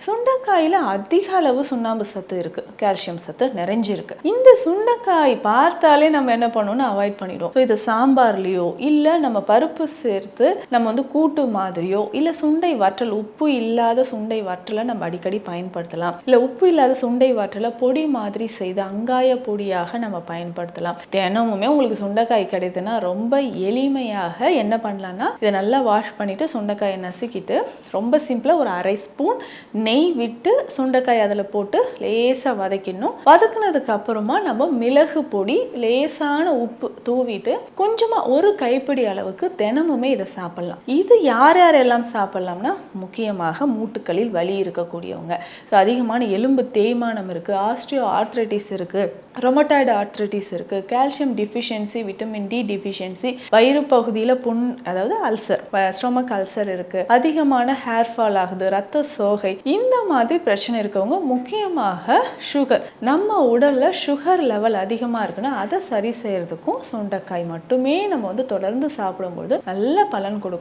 சுண்டைக்காயில அதிக அளவு சுண்ணாம்பு சத்து இருக்கு, கால்சியம் சத்து நிறைஞ்சிருக்கு. இந்த சுண்டைக்காய் பார்த்தாலே நம்ம என்ன பண்ணணும்னு அவாய்ட் பண்ணிடுவோம். ஸோ இது சாம்பார்லயோ இல்ல நம்ம பருப்பு சேர்த்து நம்ம கூட்டு மாதிரியோ இல்ல சுண்டை வற்றல், உப்பு இல்லாத சுண்டை வற்றலை நம்ம அடிக்கடி பயன்படுத்தலாம். இல்ல உப்பு இல்லாத சுண்டை வற்றலை பொடி மாதிரி செய்து அங்காய பொடியாக நம்ம பயன்படுத்தலாம். தினமுமே உங்களுக்கு சுண்டைக்காய் கிடைக்குதுன்னா ரொம்ப எளிமையாக என்ன பண்ணலாம்னா, இதை நல்லா வாஷ் பண்ணிட்டு சுண்டைக்காயை நசுக்கிட்டு ரொம்ப சிம்பிளா ஒரு அரை ஸ்பூன் நெய் விட்டு சுண்டைக்காய் அதில் போட்டு லேசாக வதக்கிடணும். வதக்குனதுக்கு அப்புறமா நம்ம மிளகு பொடி, லேசான உப்பு தூவிட்டு கொஞ்சமாக ஒரு கைப்பிடி அளவுக்கு தினமுமே இதை சாப்பிடலாம். இது யார் யாரெல்லாம் சாப்பிடலாம்னா, முக்கியமாக மூட்டுக்களில் வலி இருக்கக்கூடியவங்க, ஸோ அதிகமான எலும்பு தேய்மானம் இருக்குது, ஆஸ்ட்ரியோ ஆர்த்ரைட்டிஸ் இருக்குது, ரொமட்டாய்டு ஆர்த்ரைட்டிஸ் இருக்குது, calcium deficiency, vitamin D deficiency, வயிறு பகுதியில் புண் அதாவது அல்சர், ஸ்டொமக் அல்சர் இருக்குது, அதிகமான ஹேர் ஃபால் ஆகுது, ரத்த சோகை, இந்த மாதிரி பிரச்சனை இருக்கவங்க, முக்கியமாக சுகர், நம்ம உடல்ல சுகர் லெவல் அதிகமாக இருக்குன்னா அதை சரி செய்யறதுக்கும் சுண்டைக்காய் மட்டுமே நம்ம தொடர்ந்து சாப்பிடும்போது நல்ல பலன் கொடுக்கும்.